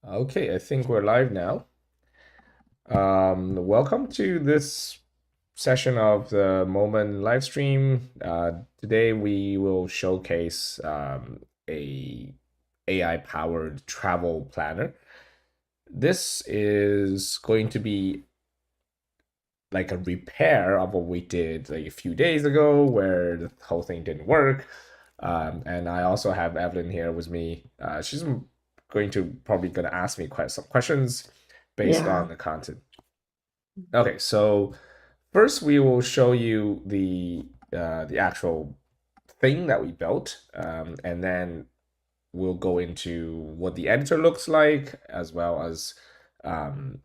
Okay, I think we're live now. Welcome to this session of the Moment live stream. Today we will showcase a AI-powered travel planner. This is going to be like a repair of what we did like a few days ago, where the whole thing didn't work. And I also have Evelyn here with me. She's going to probably going to ask me quite some questions based Yeah. on the content. Okay, so first we will show you the actual thing that we built, and then we'll go into what the editor looks like, as well as um,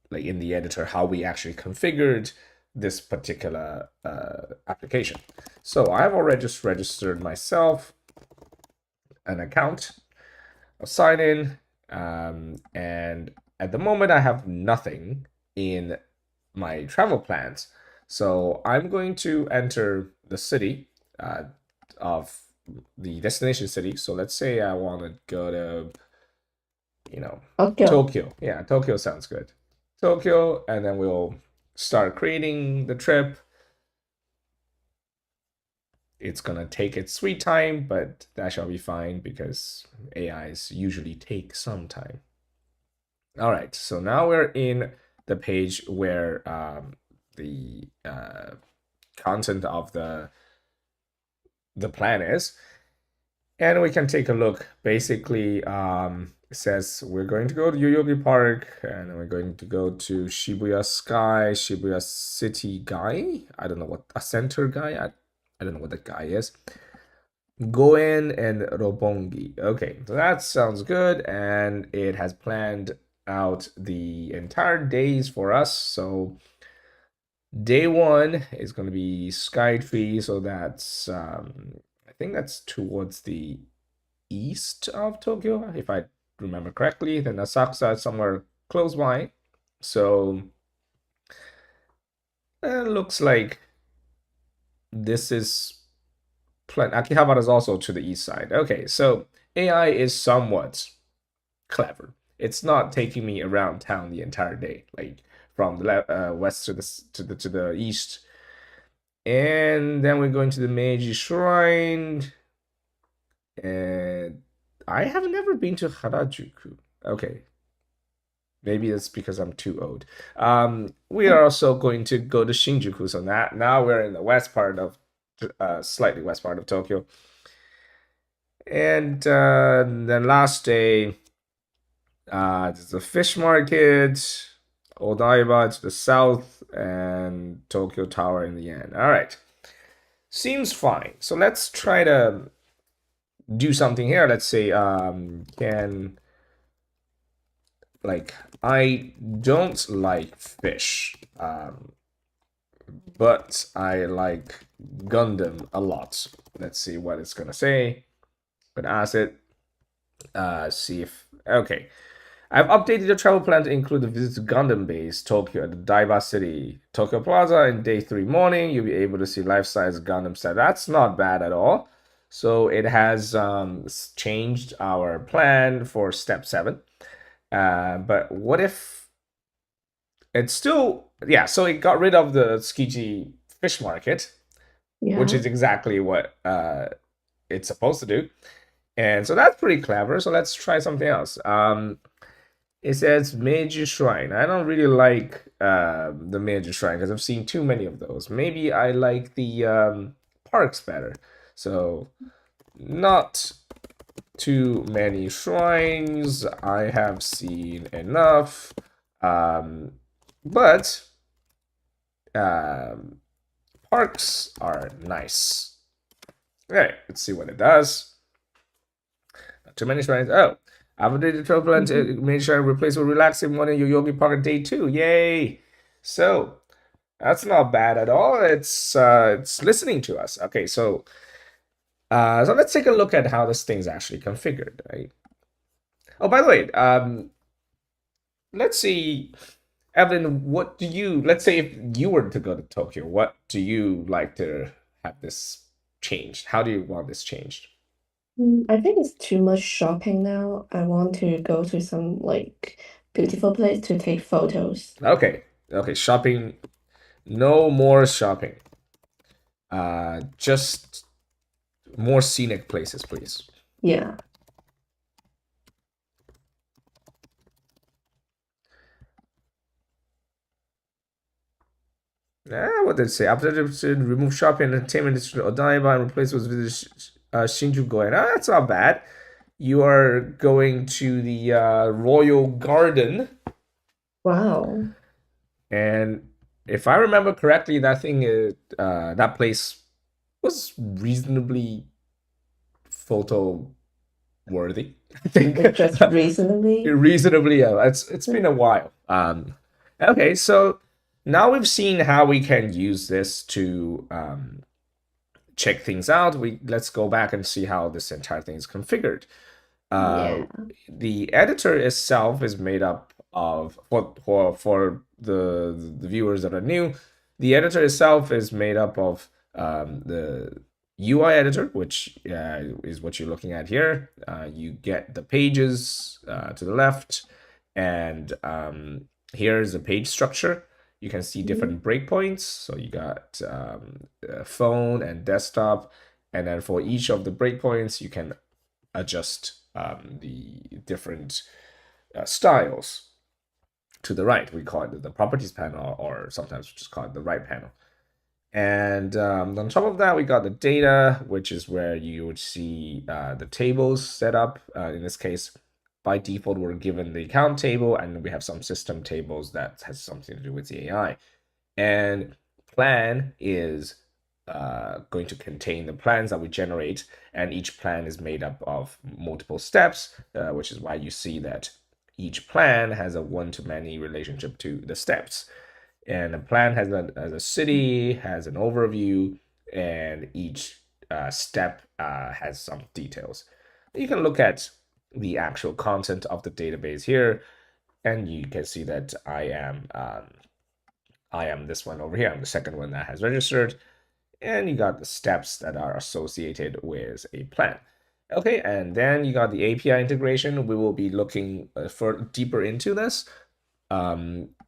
like in the editor how we actually configured this particular application. So I've already just registered myself an account. I'll sign in, and at the moment I have nothing in my travel plans. So I'm going to enter the city of the destination city. So let's say I want to go to, you know, Okay. Tokyo. Yeah, Tokyo sounds good. Tokyo, and then we'll start creating the trip. It's gonna take its sweet time, but that shall be fine because AIs usually take some time. All right, so now we're in the page where the content of the plan is, and we can take a look. Basically, it says we're going to go to Yoyogi Park, and then we're going to go to Shibuya Sky, Shibuya City Guy. I don't know what a center guy. I don't know what that guy is. Goen and Robongi. Okay, so that sounds good, and it has planned out the entire days for us. So day one is going to be Skytree, so that's I think that's towards the east of Tokyo, if I remember correctly. Then Asakusa is somewhere close by. So it looks like this is Akihabara is also to the east side. Okay, so AI is somewhat clever. It's not taking me around town the entire day, like from the west to the east. And then we're going to the Meiji Shrine. And I have never been to Harajuku. Okay, maybe it's because I'm too old. We are also going to go to Shinjuku. So now we're in the west part of, slightly west part of Tokyo. And then last day, there's a fish market, Odaiba to the south, and Tokyo Tower in the end. All right. Seems fine. So let's try to do something here. Let's say, can, like, I don't like fish, but I like Gundam a lot. Let's see what it's gonna say. Gonna ask it. See if okay. I've updated the travel plan to include the visit to Gundam Base, Tokyo, at the Daiba City, Tokyo Plaza. In day 3 morning, you'll be able to see life-size Gundam set. That's not bad at all. So it has changed our plan for step 7. But what if it's still, yeah, so it got rid of the Tsukiji fish market, which Yeah. is exactly what it's supposed to do. And so that's pretty clever. So let's try something else. It says Meiji Shrine. I don't really like the Meiji Shrine because I've seen too many of those. Maybe I like the parks better. So not too many shrines. I have seen enough. But um, parks are nice. Okay, let's see what it does. Not too many shrines. Oh, I've updated travel plan to Mhm. make sure I replace with relaxing one in your Yogi Park day 2. Yay! So that's not bad at all. It's listening to us. Okay, so let's take a look at how this thing's actually configured, right? Oh, by the way, let's see, Evelyn, what do you, let's say if you were to go to Tokyo, what do you like to have this changed? How do you want this changed? I think it's too much shopping now. I want to go to some like beautiful place to take photos. Okay, okay, shopping. No more shopping. Just more scenic places, please. Yeah. What did it say? After the remove shopping and entertainment district Odaiba and replace with Shinjuku. That's not bad. You are going to the Royal Garden, Wow. and if I remember correctly, that place was reasonably photo worthy. I think Like just reasonably. reasonably. It's been a while. Okay, so now we've seen how we can use this to check things out. Let's go back and see how this entire thing is configured. Uh, Yeah. the editor itself is made up of for the viewers that are new. The editor itself is made up of the UI editor, which is what you're looking at here. You get the pages to the left, and here's the page structure. You can see Mhm. different breakpoints. So you got phone and desktop, and then for each of the breakpoints, you can adjust the different styles to the right. We call it the properties panel, or sometimes we just call it the right panel. And on top of that, we got the data, which is where you would see the tables set up. In this case, by default, we're given the account table, and we have some system tables that has something to do with the AI. And plan is going to contain the plans that we generate, and each plan is made up of multiple steps, which is why you see that each plan has a one-to-many relationship to the steps. And a plan has a city, has an overview, and each step has some details. You can look at the actual content of the database here, and you can see that I am this one over here. I'm the second one that has registered, and you got the steps that are associated with a plan. Okay, and then you got the API integration. We will be looking for deeper into this.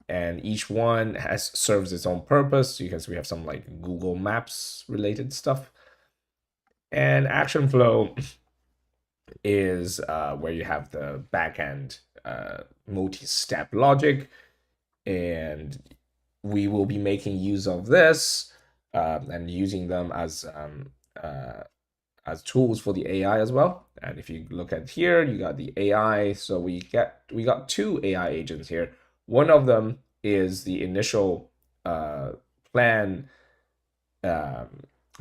And each one has serves its own purpose. You can see we have some like Google Maps related stuff. And action flow is where you have the backend multi-step logic, and we will be making use of this and using them as tools for the AI as well. And if you look at here, you got the AI. So we got two AI agents here. One of them is the initial plan um,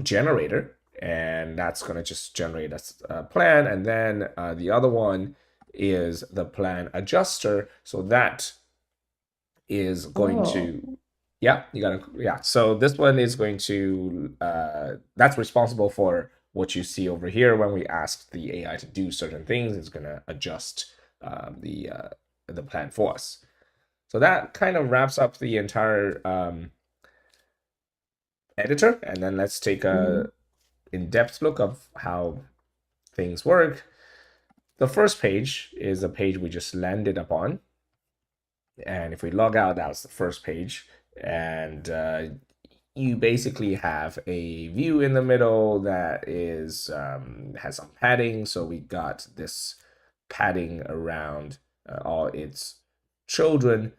generator, and that's going to just generate a plan. And then the other one is the plan adjuster. So that is going Oh. to yeah, you gotta yeah. So this one is going to that's responsible for what you see over here when we ask the AI to do certain things. It's gonna adjust the plan for us. So that kind of wraps up the entire editor, and then let's take Mhm. a in-depth look of how things work. The first page is a page we just landed upon, and if we log out, that was the first page, and you basically have a view in the middle that is has some padding. So we got this padding around all its children,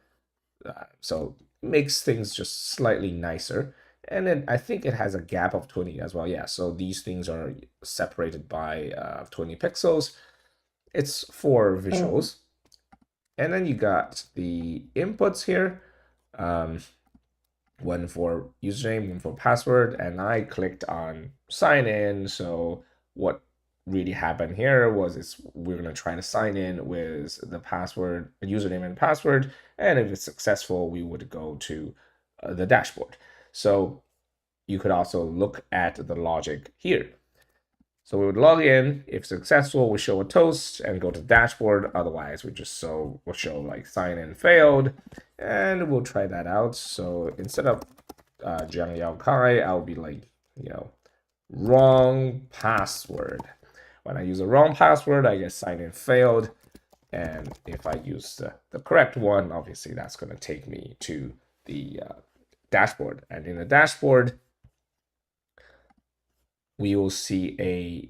so makes things just slightly nicer. And then I think it has a gap of 20 as well. Yeah, so these things are separated by 20 pixels. It's for Oh. visuals. And then you got the inputs here. Um, one for username, one for password, and I clicked on sign in. So what really happened here was we're gonna try to sign in with the password, username and password, and if it's successful, we would go to the dashboard. So you could also look at the logic here. So we would log in. If successful, we show a toast and go to dashboard. Otherwise, we'll show like sign in failed, and we'll try that out. So instead of Jiang Yao Kai, I'll be like, wrong password. When I use the wrong password, I get sign in failed. And if I use the correct one, obviously that's going to take me to the dashboard. And in the dashboard, we will see a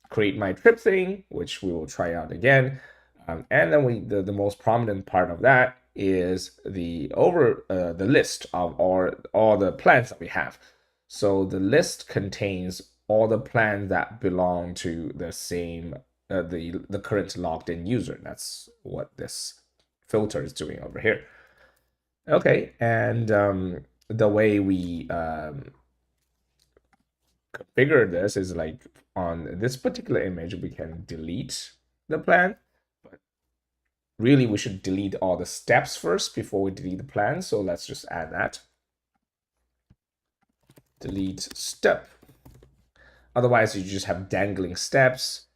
create my trip thing, which we will try out again. And then the most prominent part of that is the list of all the plans that we have. So the list contains all the plans that belong to the same the current logged in user. That's what this filter is doing over here. Okay, and the way we configure this is like on this particular image, we can delete the plan, but really we should delete all the steps first before we delete the plan. So let's just add that. Delete step. Otherwise, you just have dangling steps,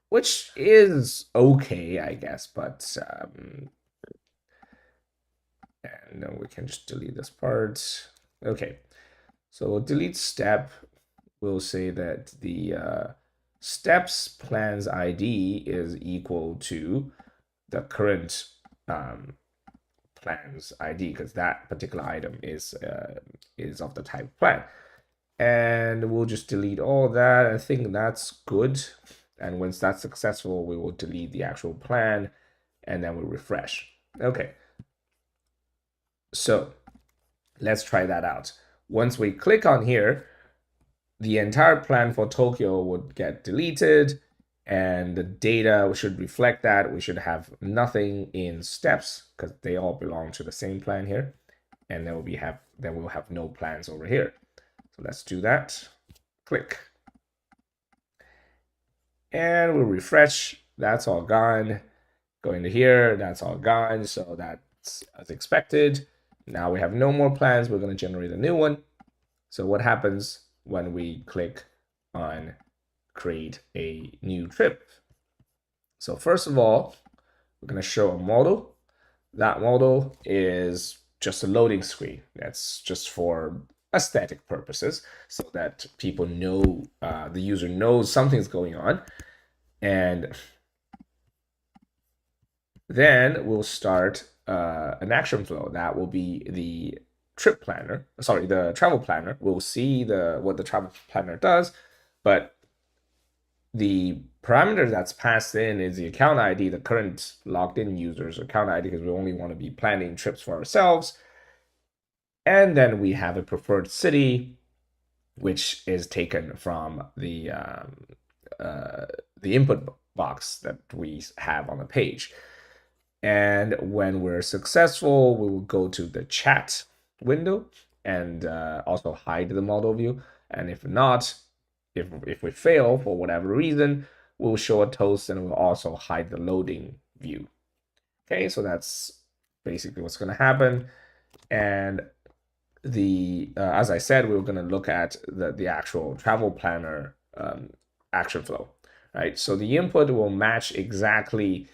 which is okay, I guess, but and then we can just delete this part. Okay, so delete step. We'll say that the steps plans ID is equal to the current plans ID, because that particular item is of the type plan. And we'll just delete all that. I think that's good. And once that's successful, we will delete the actual plan, and then we'll refresh. Okay. So let's try that out. Once we click on here, the entire plan for Tokyo would get deleted, and the data should reflect that. We should have nothing in steps because they all belong to the same plan here, and then we'll have no plans over here. So let's do that. Click, and we'll refresh. That's all gone. Go into here. That's all gone. So that's as expected. Now we have no more plans. We're going to generate a new one. So what happens when we click on create a new trip? So first of all, we're going to show a model. That model is just a loading screen. That's just for aesthetic purposes, so that people know, the user knows something's going on. And then we'll start an action flow. That will be the trip planner, sorry, the travel planner. We'll see what the travel planner does, but the parameter that's passed in is the account ID, the current logged in user's account ID, because we only want to be planning trips for ourselves. And then we have a preferred city, which is taken from the input box that we have on the page. And when we're successful, we will go to the chat window and also hide the model view. And if not, if we fail for whatever reason, we'll show a toast and we'll also hide the loading view. Okay, so that's basically what's going to happen. And as I said, we were going to look at the actual travel planner action flow, right? So the input will match exactly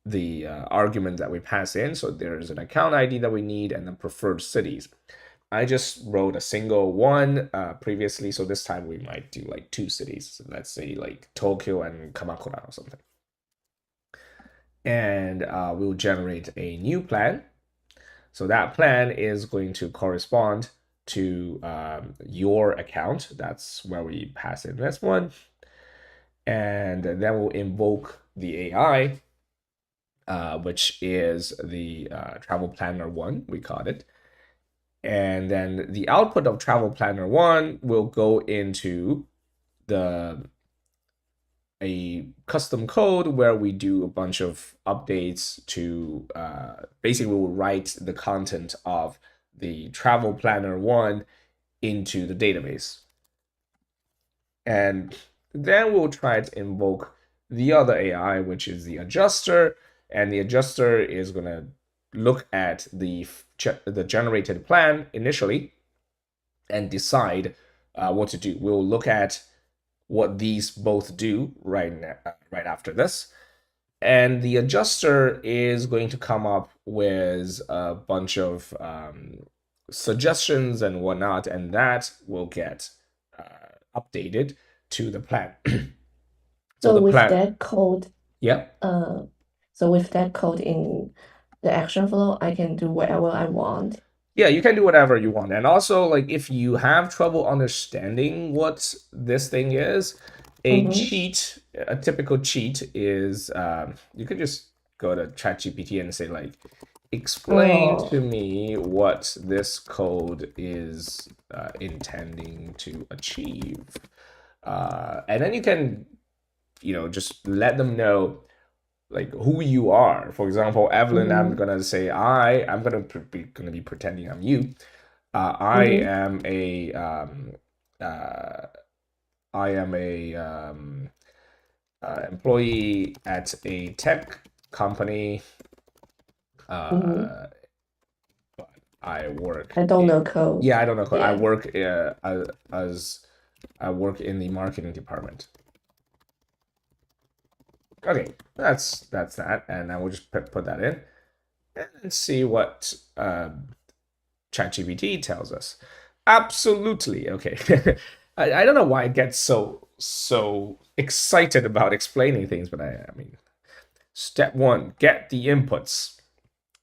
the argument that we pass in. So there's an account ID that we need and the preferred cities. I just wrote a single one previously, so this time we might do like 2 cities. So let's say like Tokyo and Kamakura or something. And we'll generate a new plan. So that plan is going to correspond to your account. That's where we pass in this one. And then we'll invoke the AI, which is the travel planner 1, we called it. And then the output of travel planner 1 will go into a custom code where we do a bunch of updates to basically we'll write the content of the travel planner 1 into the database. And then we'll try to invoke the other AI, which is the adjuster. And the adjuster is going to look at the generated plan initially and decide what to do. We'll look at what these both do right after this. And the adjuster is going to come up with a bunch of suggestions and whatnot, and that will get updated to the plan. So So the with plan, that code, yeah. uh, so with that code in the action flow, I can do whatever I want. Yeah, you can do whatever you want. And also, like, if you have trouble understanding what this thing is, Mm-hmm. a typical cheat is you could just go to ChatGPT and say, like, explain to Oh, me what this code is intending to achieve. And then you can, just let them know like who you are. For example, Evelyn, I'm mm-hmm. gonna say I'm gonna be pretending I'm you. I Mm-hmm. am a uh, I am a employee at a tech company. Mm-hmm. Uh, I work I don't in, know code. yeah, I don't know. I Yeah. work as I work in the marketing department. Okay, that's that, and I will just put that in and see what ChatGPT tells us. Absolutely. Okay. I don't know why it gets so excited about explaining things, but I mean, step one, get the inputs.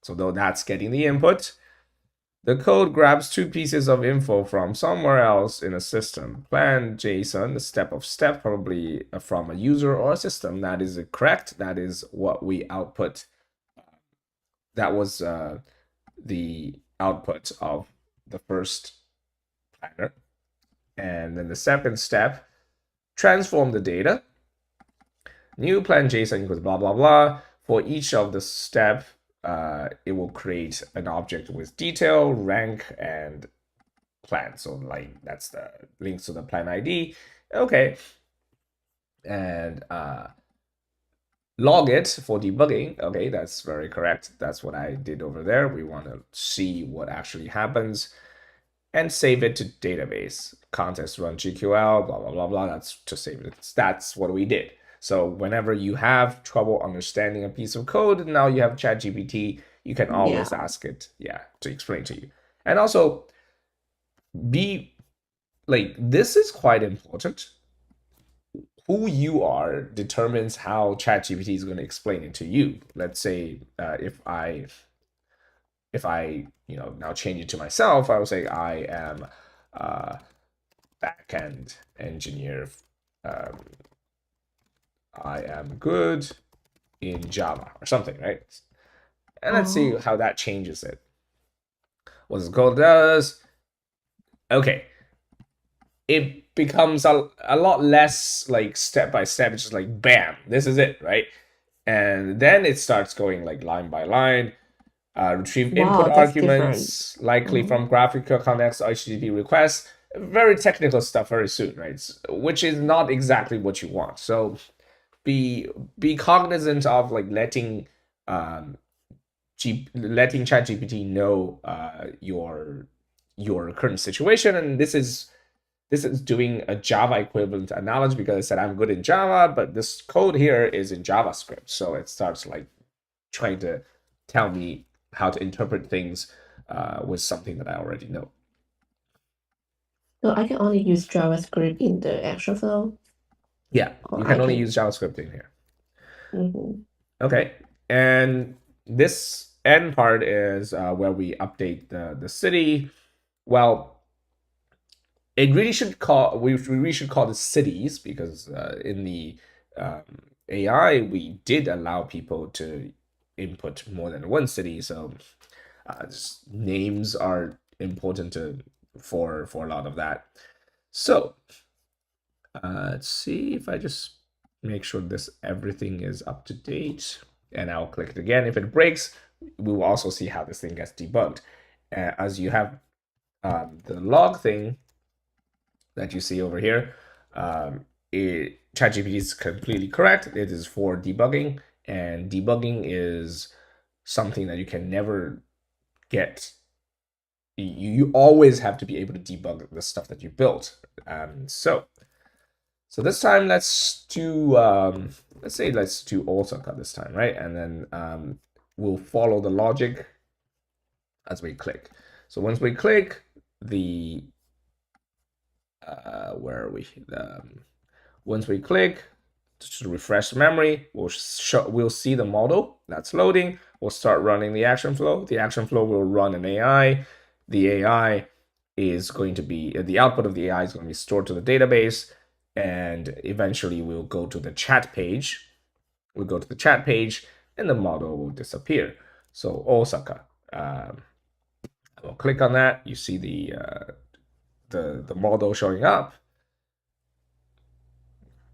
So though that's getting the input, the code grabs two pieces of info from somewhere else in a system. Plan JSON, step of step, probably from a user or a system. That is correct. That is what we output. That was the output of the first planner. And then the second step, transform the data. New plan JSON equals blah, blah, blah. For each of the step, it will create an object with detail, rank, and plan. So like that's the links to the plan ID. Okay. And log it for debugging. Okay, that's very correct. That's what I did over there. We want to see what actually happens and save it to database. Context run GQL, blah, blah, blah, blah. That's to save it. That's what we did. So whenever you have trouble understanding a piece of code, now you have ChatGPT, you can always Yeah. ask it, yeah, to explain to you. And also be like, this is quite important. Who you are determines how ChatGPT is going to explain it to you. Let's say if I now change it to myself, I would say I am backend engineer. Um, I am good in Java or something, right? And let's see Oh, how that changes it. What the code does. Okay, it becomes a lot less like step by step. It's just like bam, this is it, right? And then it starts going like line by line. Retrieve input wow, that's different. arguments, likely Mm-hmm. from graphical context or HTTP requests. Very technical stuff very soon, right? Which is not exactly what you want. So be be cognizant of like um, letting ChatGPT know your current situation, and this is doing a Java equivalent analogy because I said I'm good in Java, but this code here is in JavaScript, so it starts like trying to tell me how to interpret things with something that I already know. So I can only use JavaScript in the action flow, Yeah, or you I can only can. use JavaScript in here. Mm-hmm. Okay, and this end part is where we update the city. Well, it really should call we really should call this cities because in the um, AI we did allow people to input more than one city, so names are important for a lot of that. So let's see if I just make sure this everything is up to date, and I'll click it again. If it breaks, we will also see how this thing gets debugged. As you have the log thing that you see over here, ChatGPT is completely correct. It is for debugging, and debugging is something that you can never get. You always have to be able to debug the stuff that you built. So this time let's do AutoCAD this time, right? And then we'll follow the logic as we click. So once we click, the where are we? Once we click to refresh memory, we'll see the model that's loading. We'll start running the action flow. The action flow will run an AI. The AI is going to be, the output of the AI is going to be stored to the database, and eventually we'll go to the chat page. We'll go to the chat page, and the model will disappear. So Osaka. I'll click on that. You see the model showing up.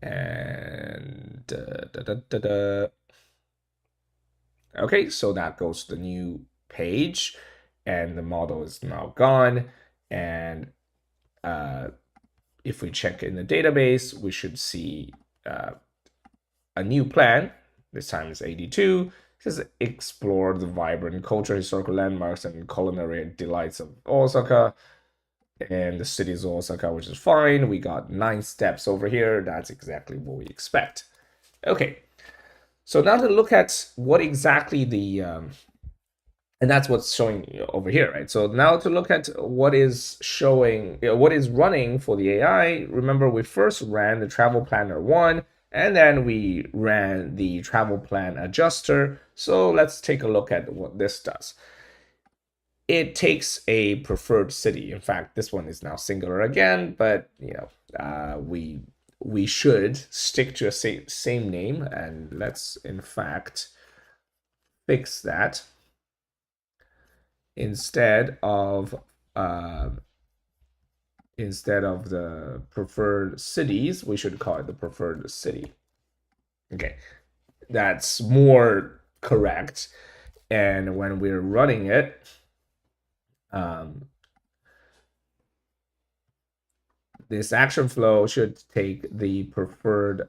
And okay, so that goes to the new page, and the model is now gone. And if we check in the database, we should see a new plan. This time it's 82. It says explore the vibrant culture, historical landmarks, and culinary delights of Osaka. And the city is Osaka, which is fine. We got 9 steps over here. That's exactly what we expect. Okay, so now to look at what exactly the and that's what's showing over here, right? So now to look at what is showing, what is running for the AI. Remember, we first ran the travel planner 1, and then we ran the travel plan adjuster. So let's take a look at what this does. It takes a preferred city. In fact, this one is now singular again, but we should stick to a same name, and let's in fact fix that. Instead of the preferred cities, we should call it the preferred city. Okay, that's more correct. And when we're running it, this action flow should take the preferred.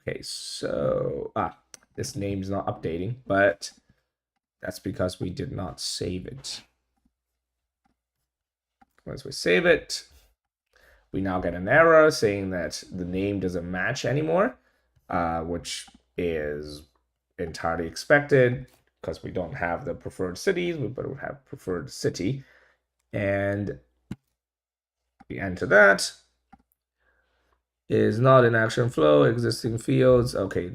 Okay, so this name's not updating, but that's because we did not save it. Once we save it, we now get an error saying that the name doesn't match anymore, which is entirely expected because we don't have the preferred cities, but we have preferred city. And the end to that is not in action flow, existing fields. Okay,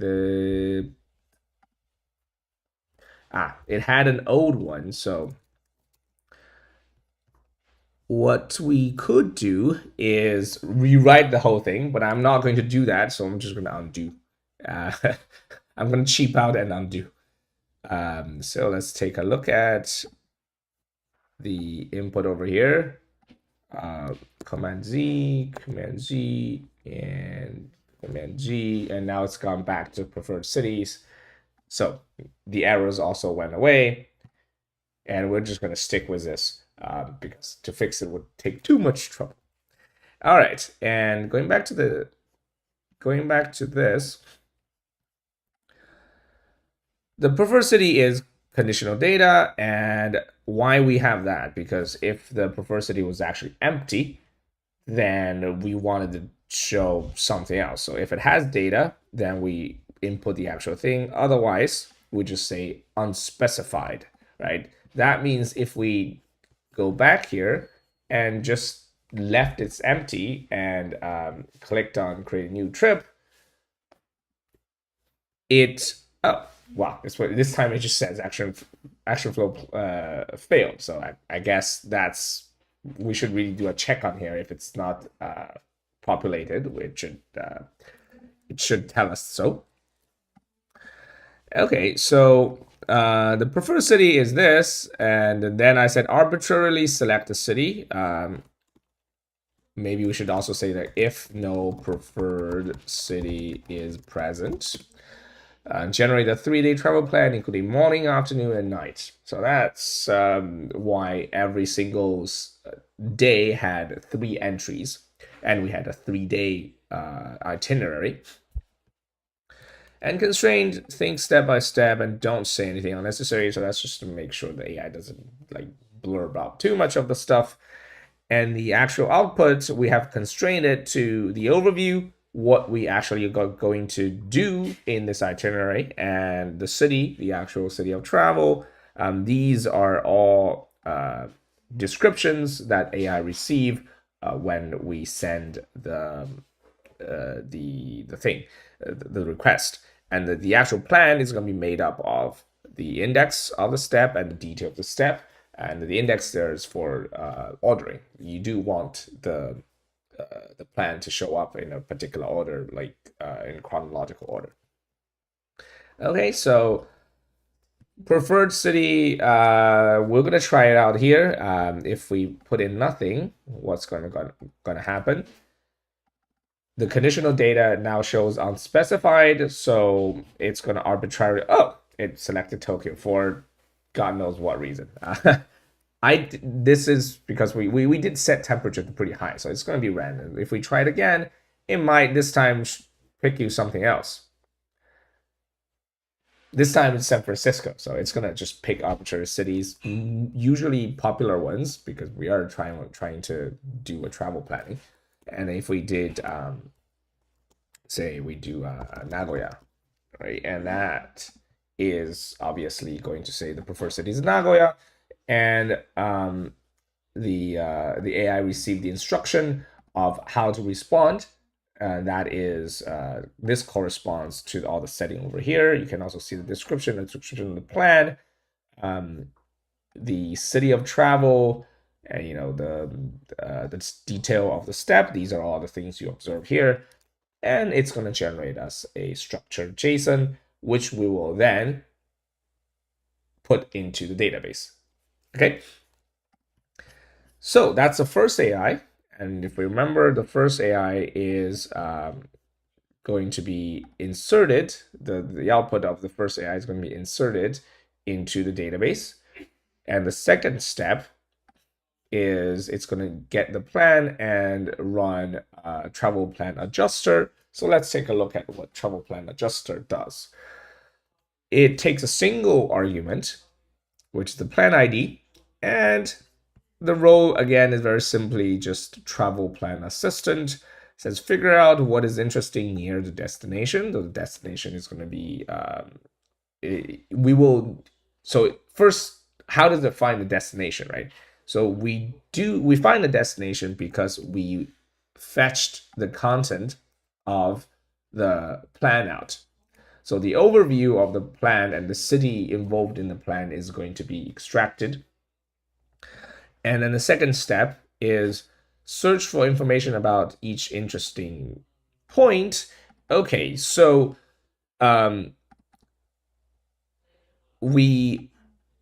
it had an old one, so what we could do is rewrite the whole thing, but I'm not going to do that, so I'm just going to undo. I'm going to cheap out and undo. So let's take a look at the input over here. Command Z, and Command G, and now it's gone back to preferred cities. So the errors also went away, and we're just going to stick with this because to fix it would take too much trouble. All right, and going back to this, the preferred city is conditional data, and why we have that, because if the preferred city was actually empty, then we wanted to show something else. So if it has data, then we input the actual thing. Otherwise, we just say unspecified, right? That means if we go back here and just left it's empty and clicked on create a new trip, this time it just says action flow failed. So I guess we should really do a check on here. If it's not populated, it should tell us so. Okay, so the preferred city is this, and then I said arbitrarily select a city. Maybe we should also say that if no preferred city is present, generate a 3-day travel plan, including morning, afternoon, and night. So that's why every single day had 3 entries, and we had a 3-day itinerary. And constrained, think step by step and don't say anything unnecessary. So that's just to make sure the AI doesn't blurb out too much of the stuff. And the actual output, we have constrained it to the overview, what we actually are going to do in this itinerary, and the city, the actual city of travel. These are all descriptions that AI receive when we send the the thing, the request, and the actual plan is going to be made up of the index of the step and the detail of the step. And the index there is for ordering. You do want the plan to show up in a particular order, like in chronological order. Okay, so preferred city, we're gonna try it out here. If we put in nothing, what's gonna happen? The conditional data now shows unspecified, so it's gonna arbitrarily. Oh, it selected Tokyo for God knows what reason. This is because we did set temperature to pretty high, so it's gonna be random. If we try it again, it might this time pick you something else. This time it's San Francisco, so it's gonna just pick arbitrary cities, usually popular ones, because we are trying to do a travel planning. And if we did, say we do Nagoya, right, and that is obviously going to say the preferred city is Nagoya, and the AI received the instruction of how to respond. That is, this corresponds to all the setting over here. You can also see the description of the plan, the city of travel, and the detail of the step. These are all the things you observe here, and it's going to generate us a structured JSON, which we will then put into the database. Okay, so that's the first AI. And if we remember, the first AI is going to be inserted, the output of the first AI is going to be inserted into the database. And the second step is it's going to get the plan and run travel plan adjuster. So let's take a look at what travel plan adjuster does. It takes a single argument, which is the plan ID, and the role, again, is very simply just travel plan assistant. It says figure out what is interesting near the destination. The destination is going to be, so first, how does it find the destination, right? So we find the destination because we fetched the content of the plan out. So the overview of the plan and the city involved in the plan is going to be extracted. And then the second step is search for information about each interesting point. Okay, so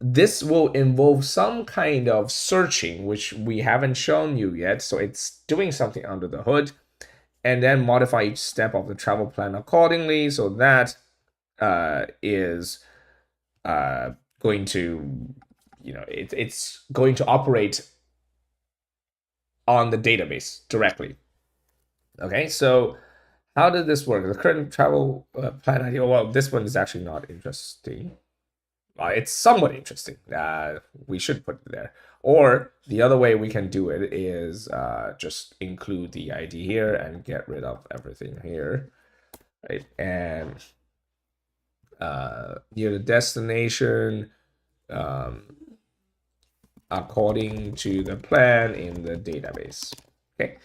this will involve some kind of searching, which we haven't shown you yet. So it's doing something under the hood, and then modify each step of the travel plan accordingly. So that is going to, it's going to operate on the database directly. Okay, so how did this work? The current travel plan ID. Well, this one is actually not interesting. It's somewhat interesting. We should put it there. Or the other way we can do it is just include the ID here and get rid of everything here, right? And near the destination, according to the plan in the database. Okay.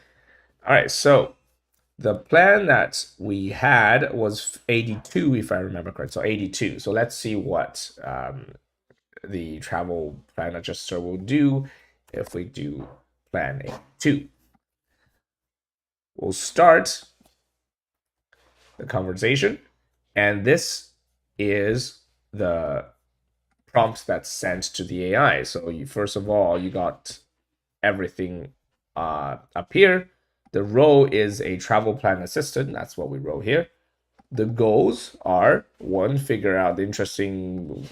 All right. So the plan that we had was 82, if I remember correct. So 82. So let's see what the travel plan adjuster will do if we do plan 82. We'll start the conversation, and this is the prompt that's sent to the AI. So first of all, you got everything up here. The role is a travel plan assistant. That's what we wrote here. The goals are, one, figure out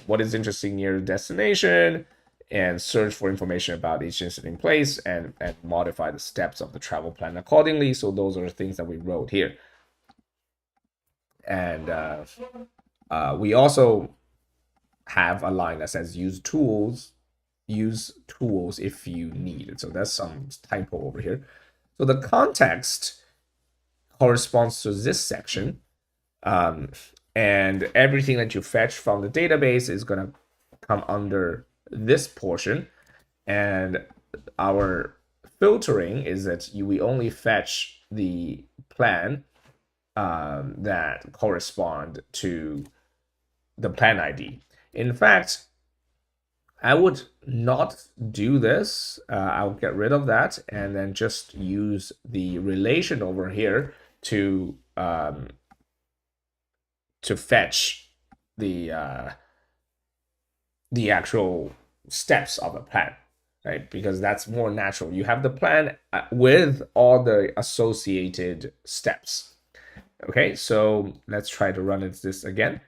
what is interesting near the destination, and search for information about each interesting place, and modify the steps of the travel plan accordingly. So those are the things that we wrote here. And we also have a line that says use tools if you need it. So that's some typo over here. So the context corresponds to this section, and everything that you fetch from the database is going to come under this portion. And our filtering is that we only fetch the plan that correspond to the plan ID. In fact, I would not do this. I'll get rid of that and then just use the relation over here to fetch the actual steps of a plan, right? Because that's more natural. You have the plan with all the associated steps. Okay, so let's try to run this again.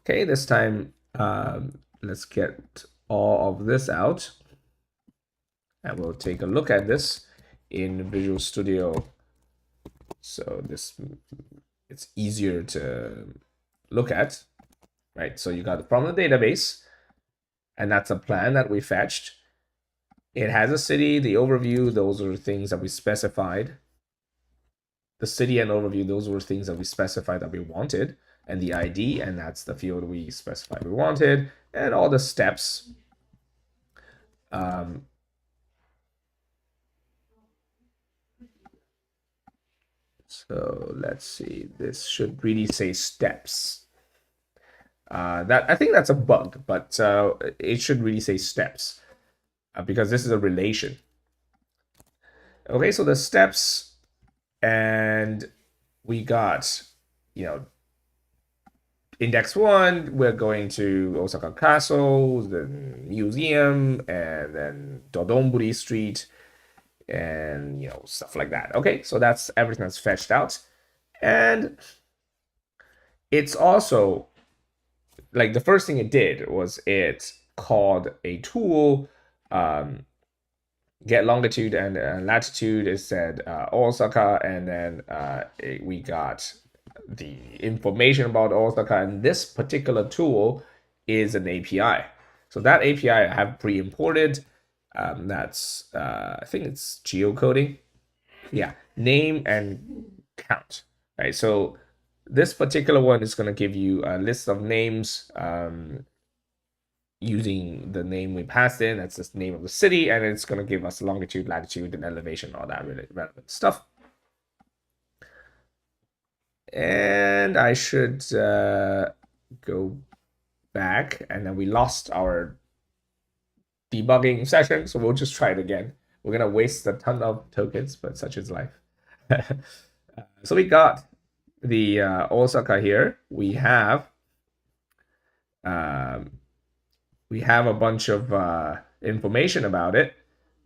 Okay, this time let's get all of this out. And we'll take a look at this in Visual Studio. So it's easier to look at, right? So you got it from the database, and that's a plan that we fetched. It has a city, the overview, those are things that we specified. The city and overview, those were things that we specified that we wanted, and the ID, and that's the field we specified we wanted, and all the steps. So let's see, this should really say steps. That I think that's a bug, but it should really say steps because this is a relation. Okay, so the steps, and we got, index 1, we're going to Osaka Castle, the museum, and then Dodonburi Street, and stuff like that. Okay, so that's everything that's fetched out. And it's also like the first thing it did was it called a tool, get longitude and latitude. It said Osaka, and then we got the information about Osaka, and this particular tool is an API. So that API I have pre-imported. That's I think it's geocoding. Yeah, name and count. Right. So this particular one is going to give you a list of names using the name we passed in. That's the name of the city, and it's going to give us longitude, latitude, and elevation, all that really relevant stuff. And I should go back, and then we lost our debugging session, so we'll just try it again. We're gonna waste a ton of tokens, but such is life. So we got the Osaka here. We have a bunch of information about it.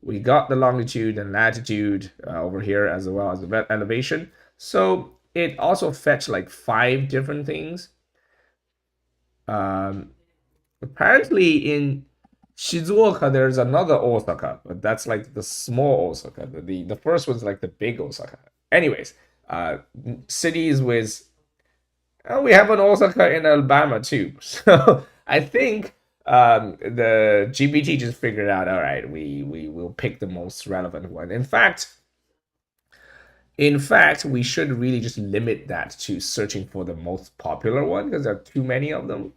We got the longitude and latitude over here, as well as the elevation. So it also fetched like 5 different things. Apparently in Shizuoka, there's another Osaka, but that's like the small Osaka. The first one's like the big Osaka. Anyways, cities with we have an Osaka in Alabama too. So I think the GPT just figured out, all right, we will pick the most relevant one. In fact, we should really just limit that to searching for the most popular one because there are too many of them.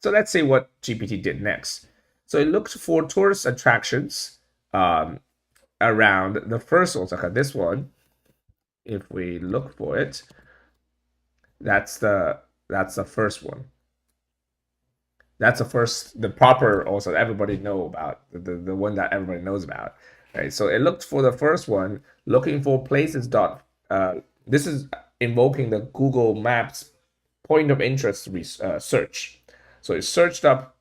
So let's say what GPT did next. So it looked for tourist attractions around the first Osaka, this one. If we look for it, that's the first one. That's the proper also everybody know about, the one that everybody knows about, right? So it looked for the first one, looking for places this is invoking the Google Maps point of interest search. So it searched up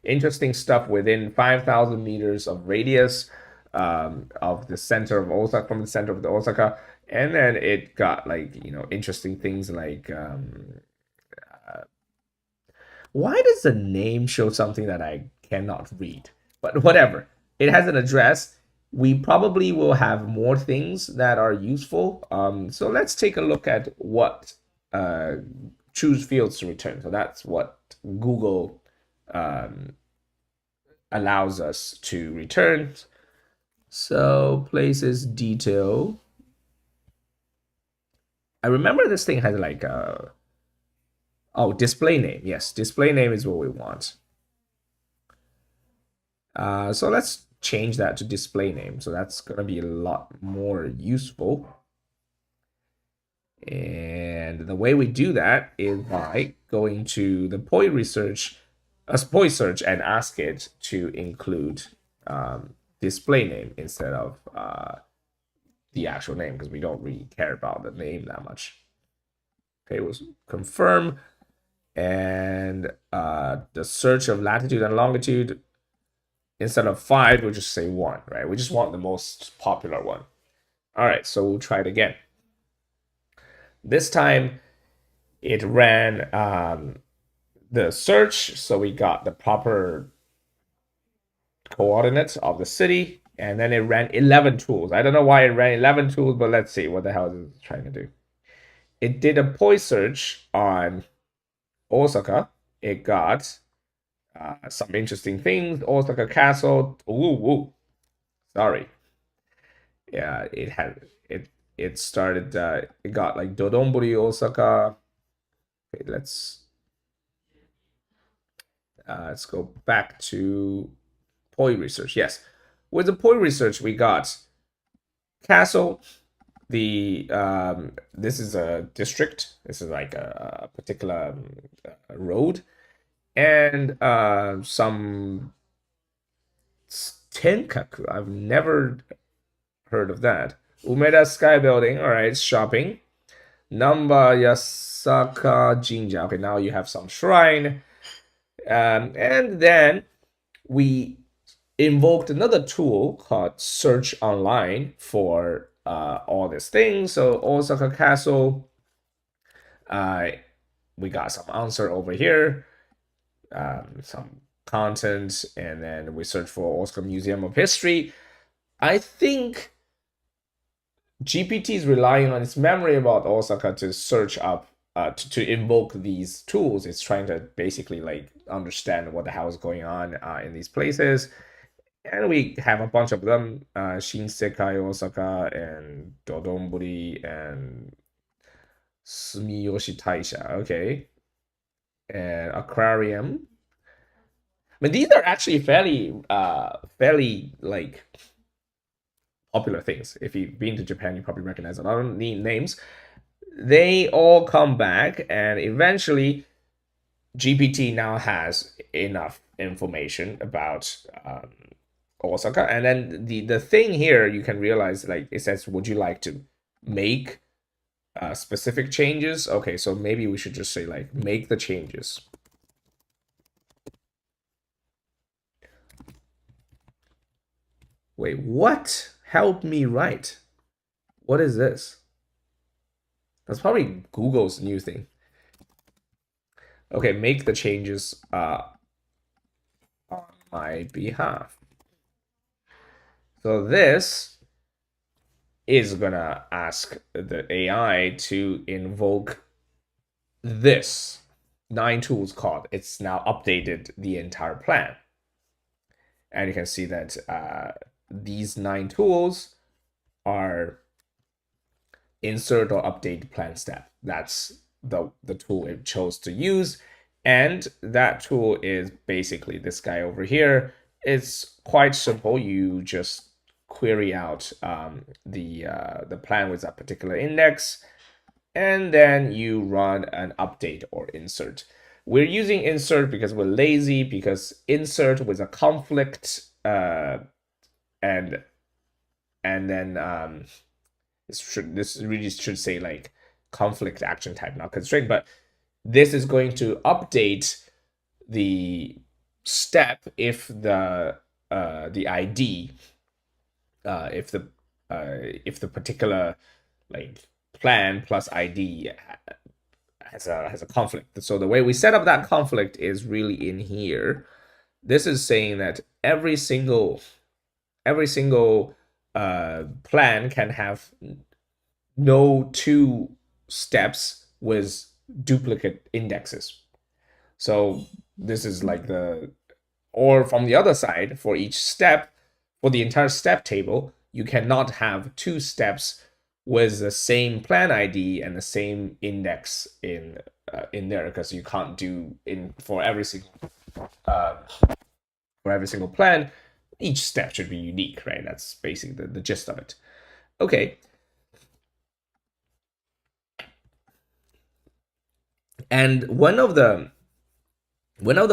interesting stuff within 5,000 meters of radius of the center of Osaka, from the center of the Osaka, and then it got like interesting things like why does the name show something that I cannot read? But whatever, it has an address. We probably will have more things that are useful. So let's take a look at what choose fields to return. So that's what Google allows us to return. So places detail. I remember this thing had like display name. Yes, display name is what we want. So let's change that to display name. So that's going to be a lot more useful. And the way we do that is by going to the POI search and ask it to include display name instead of the actual name, because we don't really care about the name that much. Okay, we'll confirm. And the search of latitude and longitude, instead of 5, we'll just say 1, right? We just want the most popular one. All right, so we'll try it again. This time it ran the search, so we got the proper coordinates of the city, and then it ran 11 tools. I don't know why it ran 11 tools, but let's see what the hell is it trying to do. It did a POI search on Osaka. It got some interesting things. Osaka Castle. Ooh. Sorry. Yeah, it started. It got like Dodonbori Osaka. Okay, let's go back to POI research. Yes, with the POI research, we got castle. This is a district. This is like a particular road, and some tenkaku. I've never heard of that. Umeda Sky Building. All right, shopping. Namba Yasaka Jinja. Okay, now you have some shrine. And then we invoked another tool called Search Online for all these things. So Osaka Castle, we got some answer over here, some content, and then we search for Osaka Museum of History. I think GPT is relying on its memory about Osaka to search up, to invoke these tools. It's trying to basically like understand what the hell is going on in these places. And we have a bunch of them, Shinsekai Osaka and Dodonbori and Sumiyoshi Taisha. Okay. And aquarium. But these are actually fairly like popular things. If you've been to Japan, you probably recognize them. I don't need names. They all come back, and eventually GPT now has enough information about Osaka. And then the thing here, you can realize, like it says, would you like to make specific changes? Okay, so maybe we should just say like make the changes. Wait, what? Help me write. What is this? That's probably Google's new thing. Okay, make the changes on my behalf. So this is gonna ask the AI to invoke this 9 tools called. It's now updated the entire plan. And you can see that these 9 tools are insert or update plan step. That's the tool it chose to use. And that tool is basically this guy over here. It's quite simple. You just query out the plan with that particular index, and then you run an update or insert. We're using insert because we're lazy, because insert with a conflict and then this really should say like conflict action type, not constraint, but this is going to update the step if the ID, if the particular like plan plus ID has a conflict. So the way we set up that conflict is really in here. This is saying that every single plan can have no 2 steps with duplicate indexes. So this is like or from the other side, for each step, for the entire step table, you cannot have 2 steps with the same plan ID and the same index in there, because you can't do for every single plan. each step should be unique, right? That's basically the gist of it. Okay. And one of the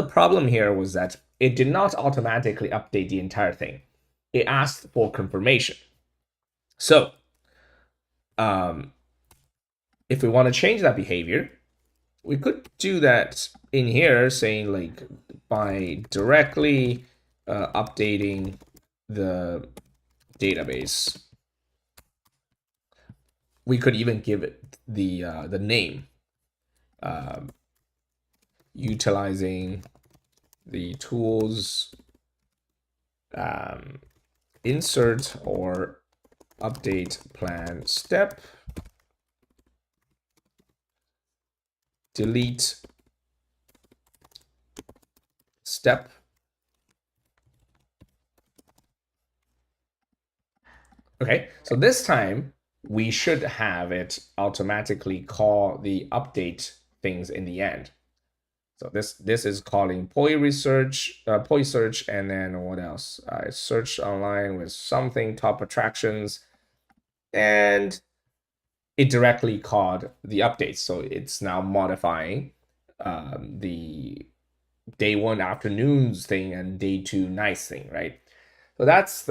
problem here was that it did not automatically update the entire thing. It asked for confirmation. So, um, if we want to change that behavior, we could do that in here, saying like by directly updating the database. We could even give it the name, utilizing the tools insert or update plan step, delete step. Okay, so this time we should have it automatically call the update things in the end. So this is calling POI search, and then what else? I searched online with something top attractions, and it directly called the updates. So it's now modifying the day one afternoons thing and day two nights thing, right? So that's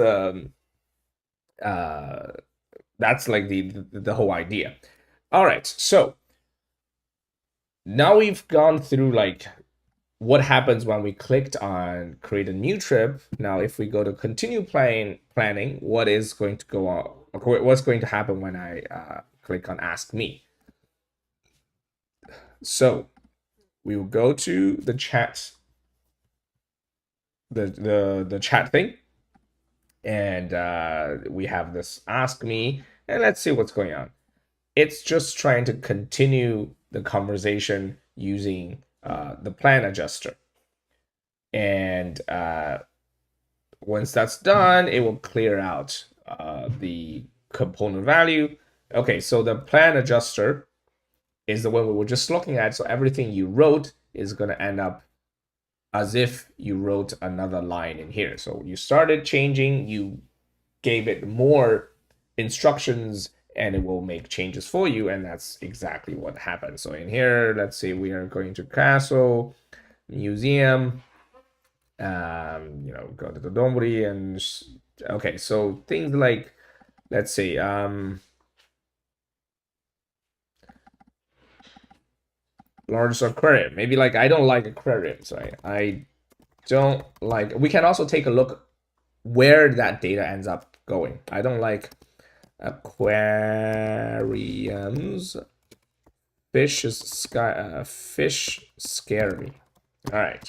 like the whole idea. All right, so now we've gone through like what happens when we clicked on create a new trip. Now, if we go to continue planning, what is going to go on? What's going to happen when I click on ask me? So we will go to the chat, the chat thing, and we have this ask me, and let's see what's going on. It's just trying to continue the conversation using the plan adjuster. And once that's done, it will clear out the component value. Okay, so the plan adjuster is the one we were just looking at. So everything you wrote is going to end up as if you wrote another line in here. So you started changing, you gave it more instructions, and it will make changes for you. And that's exactly what happened. So in here, let's say we are going to castle, museum, go to the Donburi, and okay, so things like, let's say, largest aquarium. Maybe like I don't like aquariums, right? I don't like. We can also take a look where that data ends up going. I don't like aquariums. Fish scare me. All right.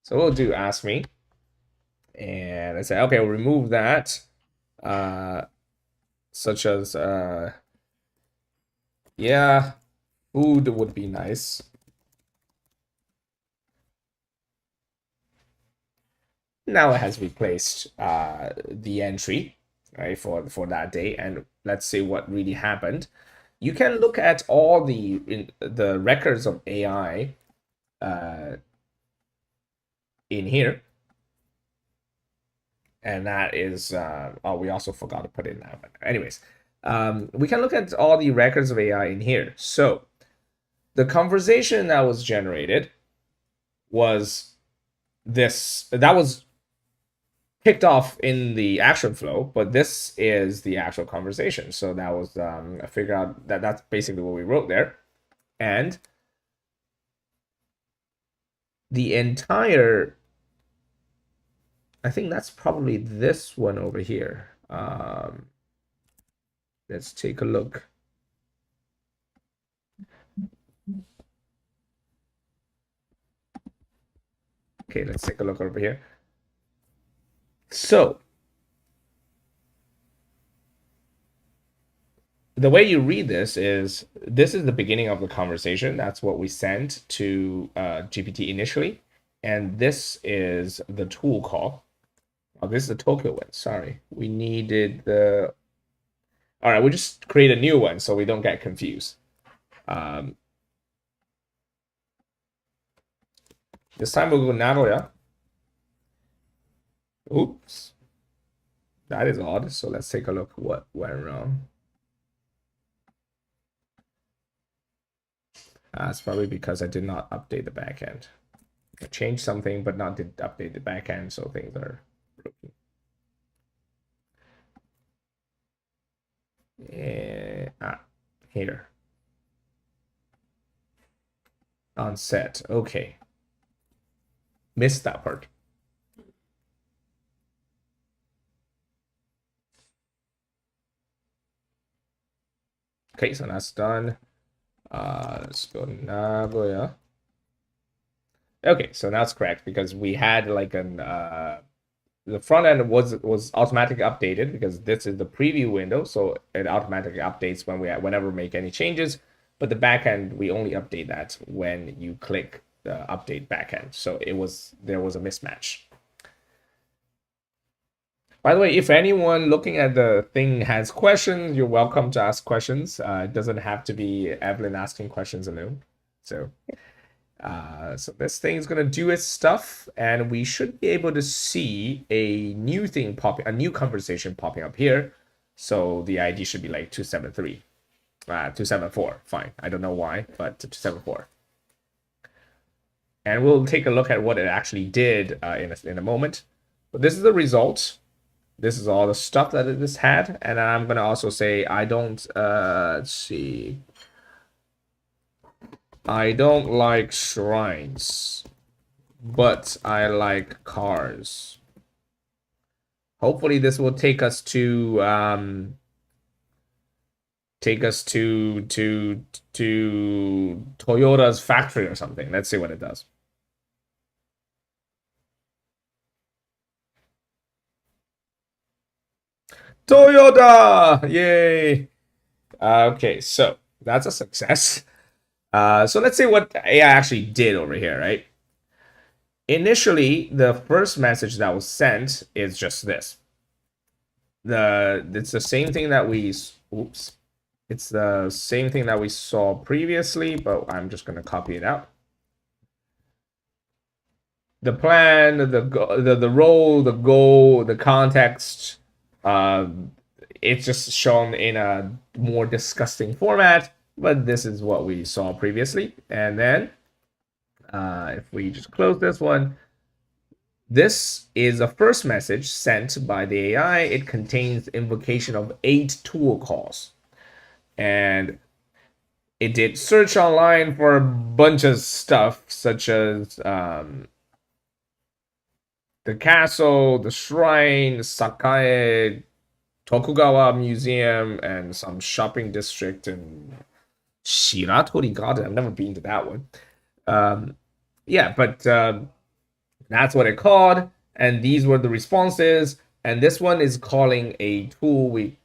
So we'll do ask me, and I say, okay, we'll remove that, such as, yeah, food would be nice. Now it has replaced the entry, right, for that day, and let's see what really happened. You can look at all the records of AI in here. And that is, oh, we also forgot to put it in that. But anyways, we can look at all the records of AI in here. So the conversation that was generated was this, that was kicked off in the action flow, but this is the actual conversation. So that was, I figured out that that's basically what we wrote there. And the entire, I think that's probably this one over here. Let's take a look. Okay, let's take a look over here. So the way you read this is the beginning of the conversation. That's what we sent to GPT initially. And this is the tool call. Oh, this is the Tokyo one. Sorry. We needed the... All right, we'll just create a new one so we don't get confused. This time we'll go Nagoya. Oops. That is odd. So let's take a look what went wrong. It's probably because I did not update the backend. I changed something, but not did update the backend, so things are broken. Here. On set. Okay. Missed that part. Okay, so that's done. Let's go Nagoya. Okay, so that's correct because we had like an the front end was automatically updated because this is the preview window, so it automatically updates whenever we make any changes. But the backend we only update that when you click the update backend. So there was a mismatch. By the way, if anyone looking at the thing has questions, you're welcome to ask questions. It doesn't have to be Evelyn asking questions alone. So this thing's gonna do its stuff, and we should be able to see a new thing a new conversation popping up here. So the ID should be like 273, 274. Fine, I don't know why, but 274. And we'll take a look at what it actually did in a moment. But this is the result. This is all the stuff that this had, and I'm gonna also say I don't. Let's see. I don't like shrines, but I like cars. Hopefully this will take us to Toyota's factory or something. Let's see what it does. Toyota! Yay! Okay, so that's a success. So let's see what AI actually did over here, right? Initially, the first message that was sent is just this. It's the same thing that we It's the same thing that we saw previously, but I'm just gonna copy it out. The plan, the role, the goal, the context. It's just shown in a more disgusting format, but this is what we saw previously. And then if we just close this one, this is a first message sent by the AI. It contains invocation of 8 tool calls. And it did search online for a bunch of stuff, such as the castle, the shrine, Sakae, Tokugawa Museum, and some shopping district in Shiratori Garden. I've never been to that one. Yeah, but that's what it called, and these were the responses. And this one is calling a tool we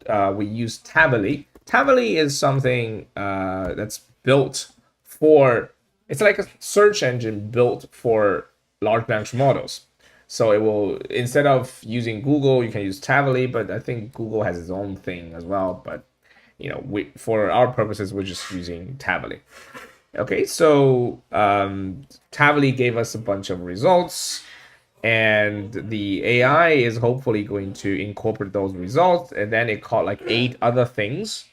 use Tably. Tably is something that's built for. It's like a search engine built for large language models. So it will, instead of using Google, you can use Tably, but I think Google has its own thing as well. But for our purposes, we're just using Tably. Okay, so Tably gave us a bunch of results, and the AI is hopefully going to incorporate those results, and then it caught like 8 other things.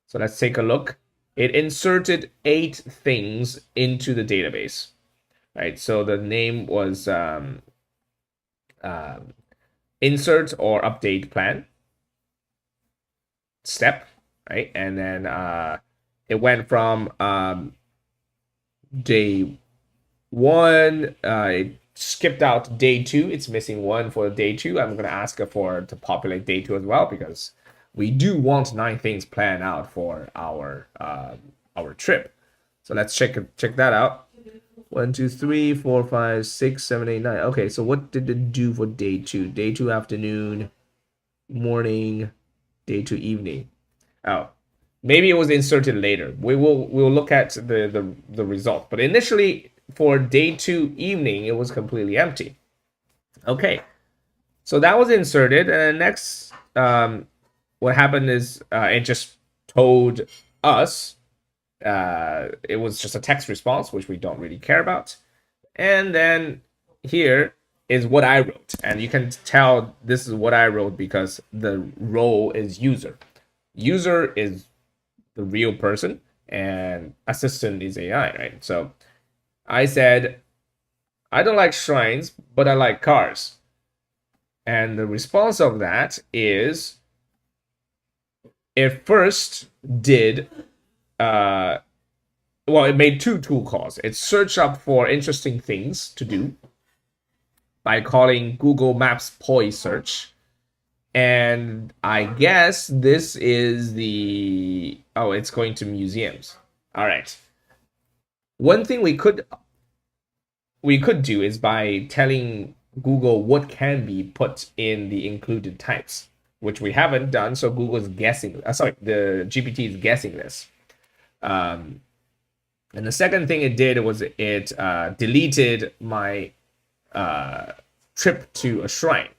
So let's take a look. It inserted 8 things into the database, right? So the name was insert or update plan step, right? And then it went from day 1. It skipped out day 2. It's missing 1 for day 2. I'm gonna ask it to populate day 2 as well, because we do want 9 things planned out for our trip. So let's check that out. 1, 2, 3, 4, 5, 6, 7, 8, 9. Okay, so what did it do for day 2? Day 2 afternoon, morning, day 2 evening. Oh, maybe it was inserted later. We'll look at the result. But initially for day 2 evening, it was completely empty. Okay, so that was inserted, and then next, what happened is it just told us. It was just a text response, which we don't really care about. And then here is what I wrote. And you can tell this is what I wrote because the role is user. User is the real person and assistant is AI, right? So I said, I don't like shrines, but I like cars. And the response of that is it first did well, it made two tool calls. It searched up for interesting things to do by calling Google Maps POI search. And I guess this is the oh, it's going to museums. All right. One thing we could do is by telling Google what can be put in the included types, which we haven't done. So Google's guessing. Sorry, the GPT is guessing this. Um, and the second thing it did was it deleted my trip to a shrine,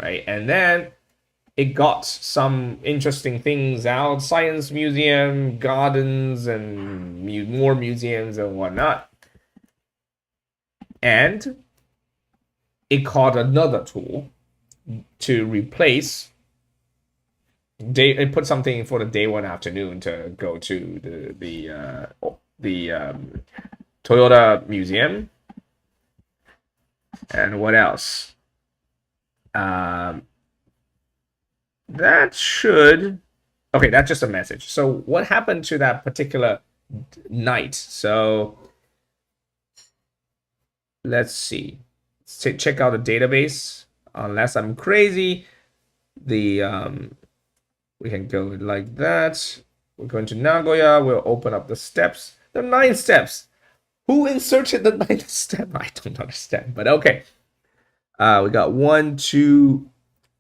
right? And then it got some interesting things out: science museum, gardens, and more museums and whatnot. And it called another tool to replace day. It put something for the day one afternoon to go to the Toyota Museum. And what else? That should okay. That's just a message. So what happened to that particular night? So let's see. Check out the database. Unless I'm crazy, the we can go like that. We're going to Nagoya. We'll open up the steps. There are 9 steps. Who inserted the 9th step? I don't understand, but okay. We got 1, 2,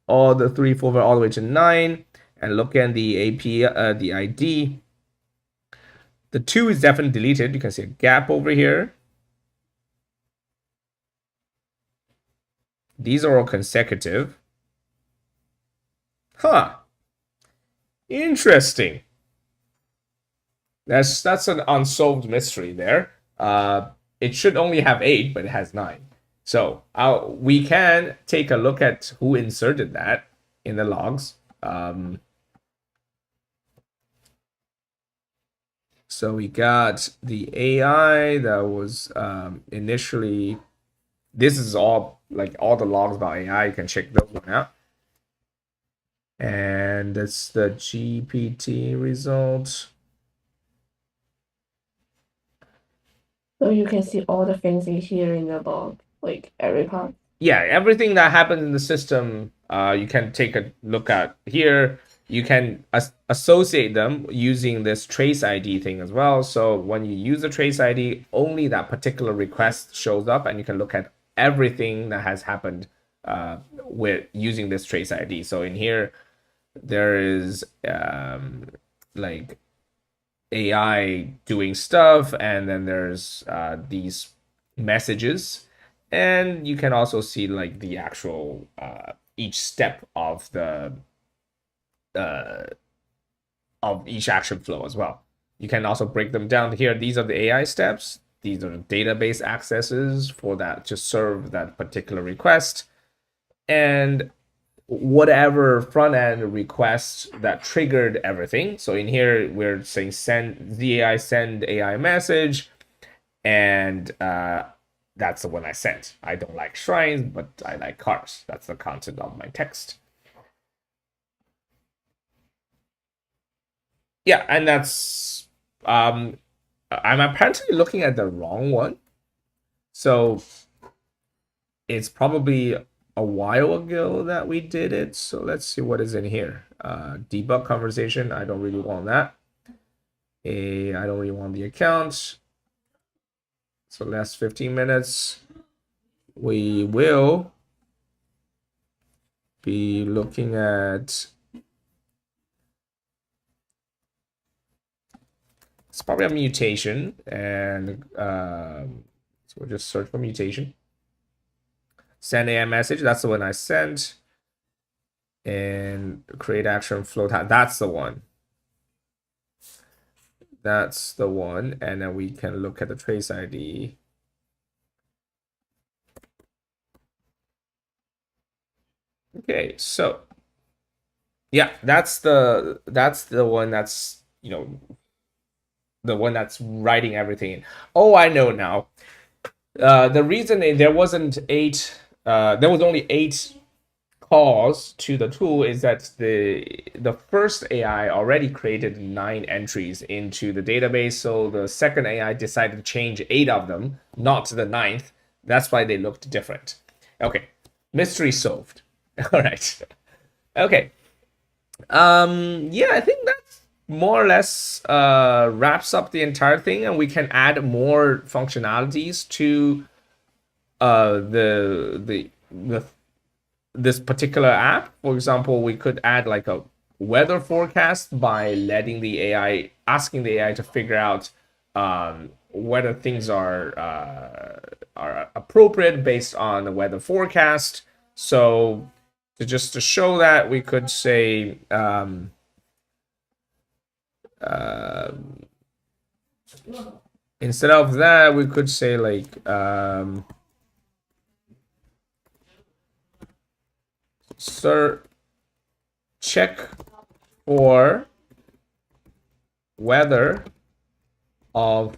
all the 3, 4, all the way to 9, and look at the AP, the ID. The 2 is definitely deleted. You can see a gap over here. These are all consecutive. Huh. Interesting. That's an unsolved mystery there. It should only have 8, but it has 9. So we can take a look at who inserted that in the logs. So we got the AI that was initially. This is all like all the logs about AI. You can check those one out. And that's the GPT result. So you can see all the things in here in the log, like every part. Yeah, everything that happens in the system, you can take a look at here. You can associate them using this trace ID thing as well. So when you use the trace ID, only that particular request shows up, and you can look at everything that has happened with using this trace ID. So in here, there is like AI doing stuff, and then there's these messages, and you can also see like the actual each step of the of each action flow as well. You can also break them down here. These are the AI steps. These are the database accesses for that to serve that particular request, and whatever front end request that triggered everything. So in here, we're saying send ZAI send AI message, and that's the one I sent. I don't like shrines, but I like cars. That's the content of my text. Yeah, and that's I'm apparently looking at the wrong one. So it's probably a while ago that we did it. So let's see what is in here. Debug conversation. I don't really want that. I don't really want the account. So last 15 minutes, we will be looking at. It's probably a mutation, and so we'll just search for mutation. Send AI message. That's the one I sent. And create action flow. That's the one. That's the one. And then we can look at the trace ID. Okay, so yeah, that's the one that's the one that's writing everything. Oh, I know now. The reason there was only 8 calls to the tool is that the first AI already created 9 entries into the database, so the second AI decided to change 8 of them, not the ninth. That's why they looked different. Okay, mystery solved. All right. Okay. Yeah, I think that's more or less wraps up the entire thing, and we can add more functionalities to the this particular app. For example, we could add like a weather forecast by asking the AI to figure out whether things are appropriate based on the weather forecast. So just to show that, we could say instead of that, we could say like sir, check for weather of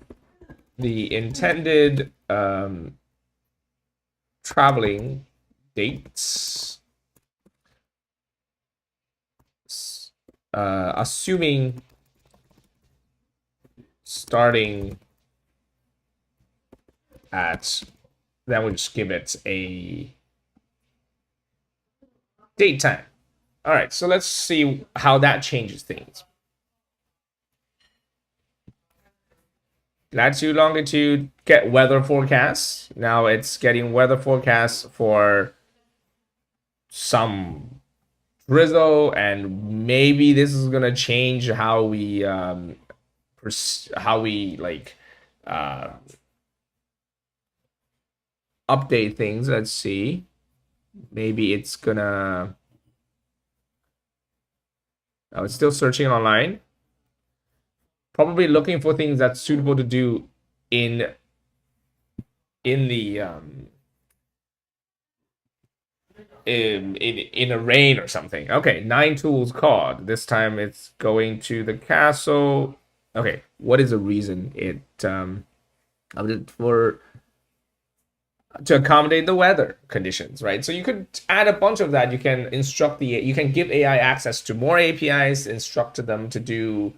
the intended traveling dates, assuming starting at, then we just give it a date time. All right, so let's see how that changes things. Latitude, longitude, get weather forecasts. Now it's getting weather forecasts for some drizzle, and maybe this is gonna change how we like uh, update things. Let's see. Maybe it's gonna. Oh, it's still searching online. Probably looking for things that's suitable to do in in the in a rain or something. Okay, 9 tools called. This time it's going to the castle. Okay, what is the reason it for to accommodate the weather conditions, right? So you could add a bunch of that. You can give AI access to more APIs, instruct them to do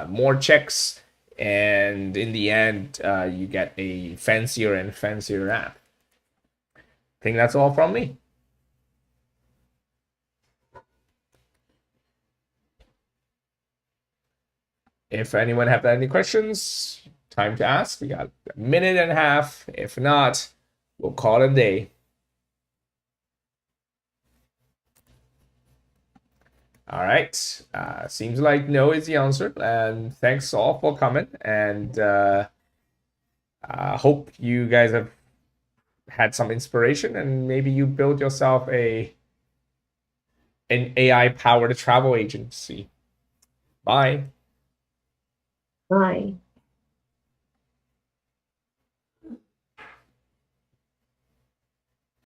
more checks, and in the end, you get a fancier and fancier app. I think that's all from me. If anyone have any questions, time to ask. We got a minute and a half. If not, we'll call it a day. All right. Seems like no is the answer. And thanks all for coming. And hope you guys have had some inspiration and maybe you build yourself an AI powered travel agency. Bye. Bye.